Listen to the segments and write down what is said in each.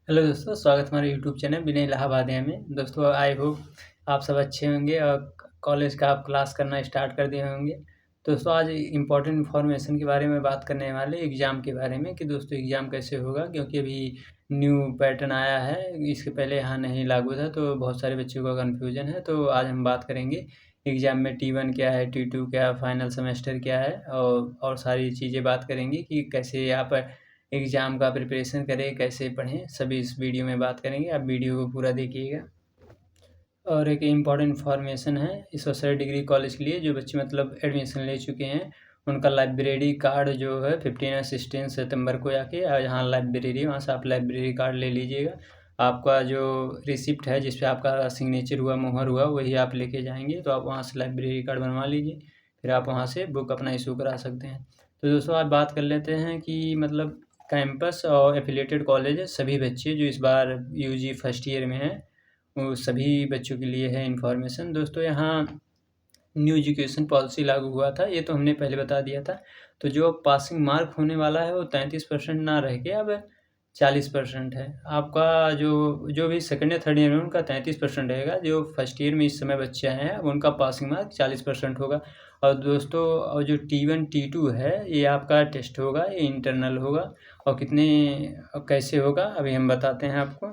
Hello दोस्तों, स्वागत है हमारे यूट्यूब चैनल विनय इलाहाबादिया में। दोस्तों आई होप आप सब अच्छे होंगे और कॉलेज का आप क्लास करना स्टार्ट कर दिए होंगे। दोस्तों आज इम्पोर्टेंट इन्फॉर्मेशन के बारे में बात करने वाले एग्ज़ाम के बारे में कि दोस्तों एग्ज़ाम कैसे होगा, क्योंकि अभी न्यू पैटर्न आया है। इसके पहले यहाँ नहीं लागू था तो बहुत सारे बच्चों का कन्फ्यूजन है। तो आज हम बात करेंगे एग्ज़ाम में T1 क्या है, T2 क्या है, फाइनल सेमेस्टर क्या है और सारी चीज़ें बात करेंगे कि कैसे आप एग्ज़ाम का प्रिपरेशन करें, कैसे पढ़ें, सभी इस वीडियो में बात करेंगे। आप वीडियो को पूरा देखिएगा। और एक इम्पॉर्टेंट इन्फॉर्मेशन है इस सोशल डिग्री कॉलेज के लिए, जो बच्चे मतलब एडमिशन ले चुके हैं उनका लाइब्रेरी कार्ड जो है 15 और 16 सितंबर को आके यहाँ लाइब्रेरी, वहाँ से आप लाइब्रेरी कार्ड ले लीजिएगा। आपका जो रिसिप्ट है जिस पे आपका सिग्नेचर हुआ, मुहर हुआ, वही आप लेके जाएंगे। तो आप वहाँ से लाइब्रेरी कार्ड बनवा लीजिए, फिर आप वहाँ से बुक अपना इशू करा सकते हैं। तो दोस्तों आप बात कर लेते हैं कि मतलब कैंपस और एफिलिएटेड कॉलेज सभी बच्चे जो इस बार यूजी फर्स्ट ईयर में हैं वो सभी बच्चों के लिए है इन्फॉर्मेशन। दोस्तों यहाँ न्यू एजुकेशन पॉलिसी लागू हुआ था, ये तो हमने पहले बता दिया था। तो जो पासिंग मार्क होने वाला है वो 33% ना रह के अब 40% है। आपका जो भी सेकेंड या थर्ड ईयर में उनका 33% रहेगा। जो फर्स्ट ईयर में इस समय बच्चे आए हैं अब उनका पासिंग मार्क 40% होगा। और दोस्तों और जो T1 T2 है ये आपका टेस्ट होगा, ये इंटरनल होगा। और कितने कैसे होगा अभी हम बताते हैं आपको।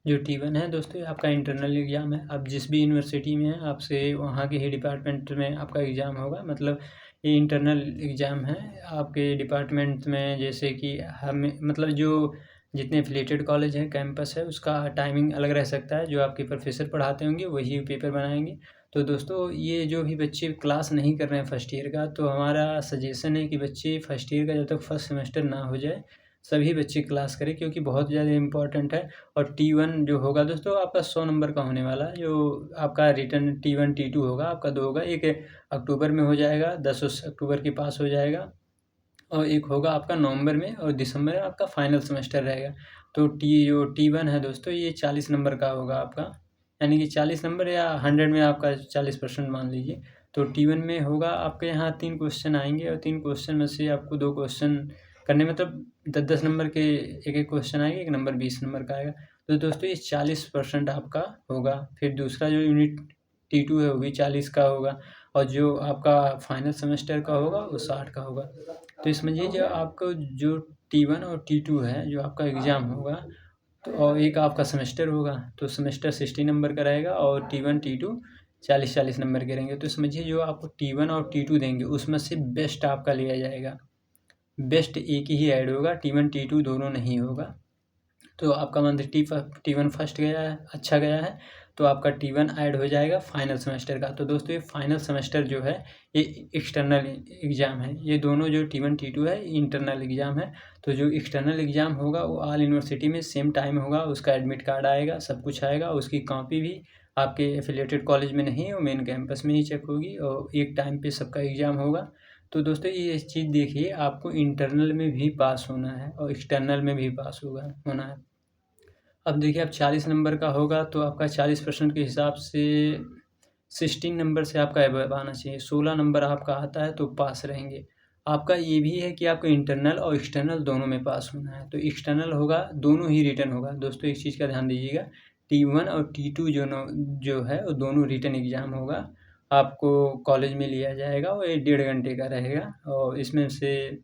जो T1 है दोस्तों ये आपका इंटरनल एग्ज़ाम है। आप जिस भी यूनिवर्सिटी में हैं आपसे वहाँ के ही डिपार्टमेंट में आपका एग्ज़ाम होगा। मतलब ये इंटरनल एग्ज़ाम है आपके डिपार्टमेंट में। जैसे कि हम मतलब जो जितने एफिलिएटेड कॉलेज हैं, कैंपस है, उसका टाइमिंग अलग रह सकता है। जो आपके प्रोफेसर पढ़ाते होंगे वही पेपर बनाएंगे। तो दोस्तों ये जो भी बच्चे क्लास नहीं कर रहे हैं फर्स्ट ईयर का, तो हमारा सजेशन है कि बच्चे फर्स्ट ईयर का जब तक फर्स्ट सेमेस्टर ना हो जाए सभी बच्चे क्लास करें, क्योंकि बहुत ज़्यादा इम्पोर्टेंट है। और T1 जो होगा दोस्तों आपका 100 नंबर का होने वाला है। जो आपका रिटर्न T1 T2 होगा आपका 2 होगा। एक अक्टूबर में हो जाएगा, 10 अक्टूबर के पास हो जाएगा। और एक होगा आपका नवंबर में, और दिसंबर में आपका फाइनल सेमेस्टर रहेगा। तो जो T1 है दोस्तों ये 40 नंबर का होगा आपका, यानी कि 40 नंबर या 100 में आपका 40% मान लीजिए। तो T1 में होगा आपके यहाँ 3 क्वेश्चन आएंगे और 3 क्वेश्चन में से आपको 2 क्वेश्चन करने, मतलब 10-10 नंबर के एक क्वेश्चन आएंगे, एक नंबर 20 नंबर का आएगा। तो दोस्तों ये 40% आपका होगा। फिर दूसरा जो यूनिट T2 है वो भी 40 का होगा। और जो आपका फाइनल सेमेस्टर का होगा वो 60 का होगा। तो समझिए जो आपको जो T1 और T2 है जो आपका एग्ज़ाम होगा, तो और एक आपका सेमेस्टर होगा, तो सेमेस्टर 60 नंबर का रहेगा और T1 T2 40-40 नंबर के रहेंगे। तो समझिए जो आपको T1 और T2 देंगे उसमें से बेस्ट आपका लिया जाएगा। बेस्ट एक ही ऐड होगा, T1 T2 दोनों नहीं होगा। तो आपका मंथ T1 फर्स्ट गया है, अच्छा गया है, तो आपका T1 ऐड हो जाएगा फाइनल सेमेस्टर का। तो दोस्तों ये फाइनल सेमेस्टर जो है ये एक्सटर्नल एग्ज़ाम है। ये दोनों जो T1 T2 है इंटरनल एग्ज़ाम है। तो जो एक्सटर्नल एग्ज़ाम होगा वो ऑल यूनिवर्सिटी में सेम टाइम होगा। उसका एडमिट कार्ड आएगा, सब कुछ आएगा। उसकी कॉपी भी आपके एफिलिएटेड कॉलेज में नहीं, वो मेन कैंपस में ही चेक होगी और एक टाइम पे सबका एग्ज़ाम होगा। तो दोस्तों ये चीज़ देखिए, आपको इंटरनल में भी पास होना है और एक्सटर्नल में भी पास होना है। अब देखिए अब 40 नंबर का होगा तो आपका 40% के हिसाब से 16 नंबर से आपका एबव आना चाहिए। 16 नंबर आपका आता है तो पास रहेंगे। आपका ये भी है कि आपको इंटरनल और एक्सटर्नल दोनों में पास होना है। तो एक्सटर्नल होगा, दोनों ही रिटन होगा। दोस्तों एक चीज़ का ध्यान दीजिएगा, T1 और T2 जो है वो दोनों रिटन एग्ज़ाम होगा। आपको कॉलेज में लिया जाएगा, वो 1-1.5 घंटे का रहेगा और इसमें से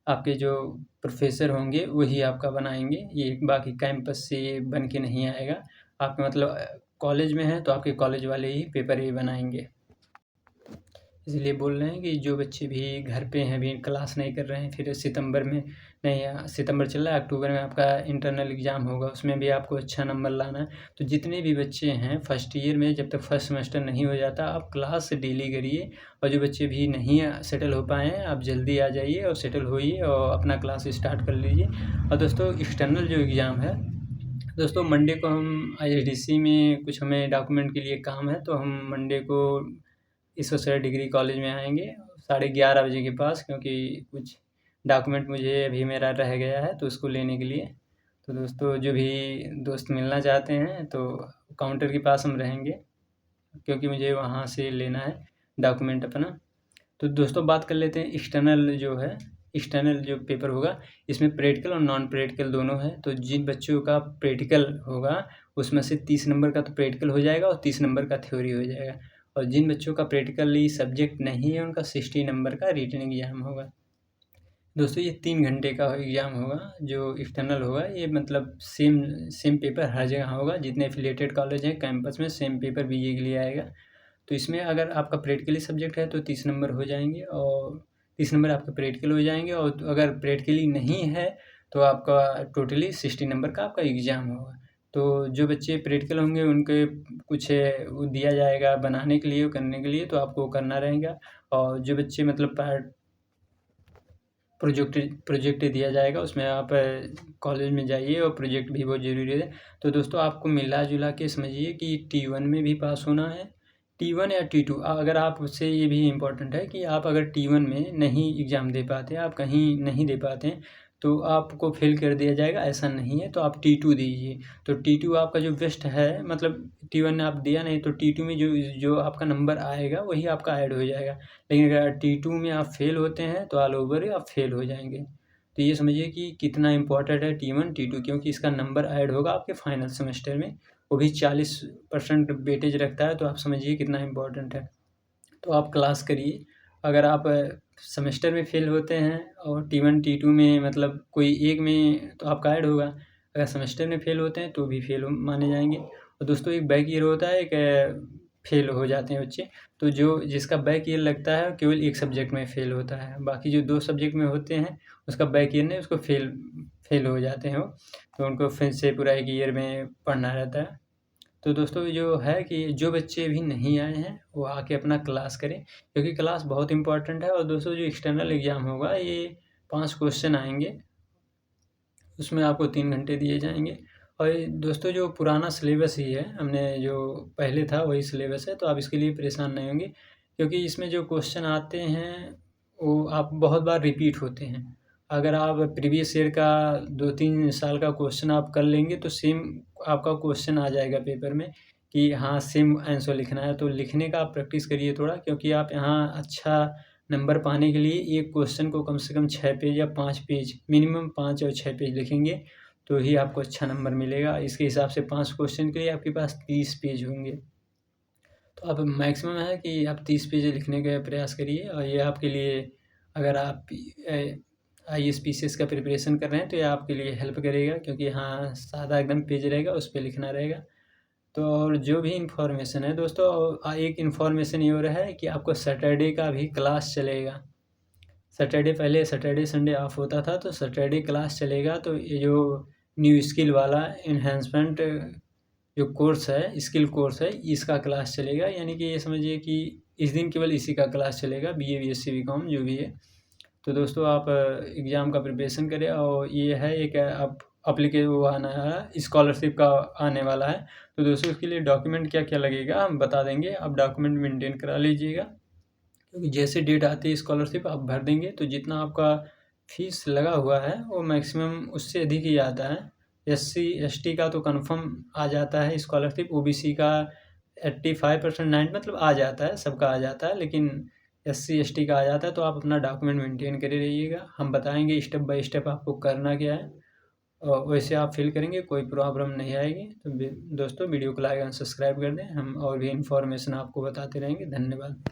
आपके जो प्रोफ़ेसर होंगे वही आपका बनाएँगे। ये बाकी कैंपस से बन के नहीं आएगा। आपके मतलब कॉलेज में है तो आपके कॉलेज वाले ही पेपर ये बनाएँगे। इसलिए बोल रहे हैं कि जो बच्चे भी घर पे हैं, अभी क्लास नहीं कर रहे हैं, फिर सितंबर में नहीं, सितंबर चल रहा है, अक्टूबर में आपका इंटरनल एग्ज़ाम होगा, उसमें भी आपको अच्छा नंबर लाना है। तो जितने भी बच्चे हैं फर्स्ट ईयर में, जब तक फर्स्ट सेमेस्टर नहीं हो जाता आप क्लास डेली करिए। और जो बच्चे भी नहीं सेटल हो पाए हैं आप जल्दी आ जाइए और सेटल होइए और अपना क्लास स्टार्ट कर लीजिए। और दोस्तों एक्सटर्नल जो एग्ज़ाम है दोस्तों, मंडे को हम ISDC में कुछ हमें डॉक्यूमेंट के लिए काम है, तो हम मंडे को इस सोशल डिग्री कॉलेज में आएँगे 11:30 बजे के पास, क्योंकि कुछ डॉक्यूमेंट मुझे अभी मेरा रह गया है तो उसको लेने के लिए। तो दोस्तों जो भी दोस्त मिलना चाहते हैं तो काउंटर के पास हम रहेंगे, क्योंकि मुझे वहाँ से लेना है डॉक्यूमेंट अपना। तो दोस्तों बात कर लेते हैं एक्सटर्नल जो है एक्सटर्नल जो पेपर होगा इसमें प्रैक्टिकल और नॉन प्रैक्टिकल दोनों है। तो जिन बच्चों का प्रैक्टिकल होगा उसमें से 30 नंबर का तो प्रैक्टिकल हो जाएगा और 30 नंबर का थ्योरी हो जाएगा, और जिन बच्चों का प्रैक्टिकली सब्जेक्ट नहीं है उनका 60 नंबर का रिटन एग्जाम होगा। दोस्तों ये 3 घंटे का एग्ज़ाम होगा जो एक्सटर्नल होगा, ये मतलब सेम पेपर हर जगह होगा, जितने एफिलिएटेड कॉलेज हैं कैंपस में सेम पेपर बीए के लिए आएगा। तो इसमें अगर आपका प्रैक्टिकली सब्जेक्ट है तो 30 नंबर हो जाएंगे, और 30 नंबर आपके प्रैक्टिकल हो जाएंगे, और अगर प्रैक्टिकली नहीं है तो आपका टोटली 60 नंबर का आपका एग्ज़ाम होगा। तो जो बच्चे प्रैक्टिकल होंगे उनके कुछ वो दिया जाएगा बनाने के लिए, करने के लिए, तो आपको करना रहेगा। और जो बच्चे मतलब प्रोजेक्ट दिया जाएगा उसमें आप कॉलेज में जाइए, और प्रोजेक्ट भी बहुत ज़रूरी है। तो दोस्तों आपको मिला जुला के समझिए कि T1 में भी पास होना है, T1 या T2। अगर आप उससे ये भी इम्पोर्टेंट है कि आप अगर T1 में नहीं एग्ज़ाम दे पाते, आप कहीं नहीं दे पाते हैं तो आपको फेल कर दिया जाएगा, ऐसा नहीं है। तो आप T2 दीजिए, तो T2 आपका जो बेस्ट है, मतलब T1 आप दिया नहीं तो T2 में जो आपका नंबर आएगा वही आपका ऐड हो जाएगा। लेकिन अगर T2 में आप फेल होते हैं तो ऑल ओवर आप फेल हो जाएंगे। तो ये समझिए कि कितना इम्पोर्टेंट है T1 T2, क्योंकि इसका नंबर ऐड होगा आपके फाइनल सेमेस्टर में, वो भी 40% वेटेज रखता है। तो आप समझिए कितना इम्पोर्टेंट है। तो आप क्लास करिए। अगर आप सेमेस्टर में फेल होते हैं और T1 T2 में मतलब कोई एक में तो आपका ऐड होगा, अगर सेमेस्टर में फेल होते हैं तो भी फेल माने जाएंगे। और दोस्तों एक बैक ईयर होता है, एक फेल हो जाते हैं बच्चे, तो जिसका बैक ईयर लगता है केवल एक सब्जेक्ट में फेल होता है, बाकी जो 2 सब्जेक्ट में होते हैं उसका बैक ईयर नहीं, उसको फेल हो जाते हैं वो, तो उनको फिर से पूरा एक ईयर में पढ़ना रहता है। तो दोस्तों जो है कि जो बच्चे अभी नहीं आए हैं वो आके अपना क्लास करें, क्योंकि क्लास बहुत इम्पोर्टेंट है। और दोस्तों जो एक्सटर्नल एग्ज़ाम होगा ये 5 क्वेश्चन आएंगे, उसमें आपको 3 घंटे दिए जाएंगे। और दोस्तों जो पुराना सिलेबस ही है, हमने जो पहले था वही सिलेबस है, तो आप इसके लिए परेशान नहीं होंगे, क्योंकि इसमें जो क्वेश्चन आते हैं वो आप बहुत बार रिपीट होते हैं। अगर आप प्रीवियस ईयर का 2-3 साल का क्वेश्चन आप कर लेंगे तो सेम आपका क्वेश्चन आ जाएगा पेपर में कि हाँ सेम आंसर लिखना है। तो लिखने का आप प्रैक्टिस करिए थोड़ा, क्योंकि आप यहाँ अच्छा नंबर पाने के लिए एक क्वेश्चन को कम से कम 6 पेज या 5 पेज, मिनिमम 5 और 6 पेज लिखेंगे तो ही आपको अच्छा नंबर मिलेगा। इसके हिसाब से 5 क्वेश्चन के लिए आपके पास 30 पेज होंगे। तो अब मैक्सिमम है कि आप 30 पेज लिखने का प्रयास करिए, और ये आपके लिए, अगर आप IAS PCS का प्रिपरेशन कर रहे हैं तो ये आपके लिए हेल्प करेगा, क्योंकि हाँ सादा एकदम पेज रहेगा, उस पर लिखना रहेगा। तो और जो भी इन्फॉर्मेशन है दोस्तों, एक इन्फॉर्मेशन ये हो रहा है कि आपको सैटरडे का भी क्लास चलेगा। सैटरडे, पहले सैटरडे संडे ऑफ होता था, तो सैटरडे क्लास चलेगा। तो ये जो न्यू स्किल वाला एनहेंसमेंट जो कोर्स है, स्किल कोर्स है, इसका क्लास चलेगा। यानी कि ये समझिए कि इस दिन केवल इसी का क्लास चलेगा, BA BSc BCom जो भी है। तो दोस्तों आप एग्ज़ाम का प्रिपरेशन करें, और ये है एक अब वो आना है, स्कॉलरशिप का आने वाला है। तो दोस्तों उसके लिए डॉक्यूमेंट क्या क्या लगेगा हम बता देंगे, आप डॉक्यूमेंट मेंटेन करा लीजिएगा, क्योंकि जैसे डेट आती है स्कॉलरशिप आप भर देंगे तो जितना आपका फीस लगा हुआ है वो मैक्सिमम उससे अधिक ही आता है। SC ST का तो कन्फर्म आ जाता है स्कॉलरशिप, OBC का 85% 9 मतलब आ जाता है, सबका आ जाता है, लेकिन SC ST का आ जाता है। तो आप अपना डॉक्यूमेंट मेंटेन करे रहिएगा, हम बताएंगे स्टेप बाय स्टेप आपको करना क्या है, और वैसे आप फिल करेंगे, कोई प्रॉब्लम नहीं आएगी। तो दोस्तों वीडियो को लाइक एंड सब्सक्राइब कर दें, हम और भी इन्फॉर्मेशन आपको बताते रहेंगे। धन्यवाद।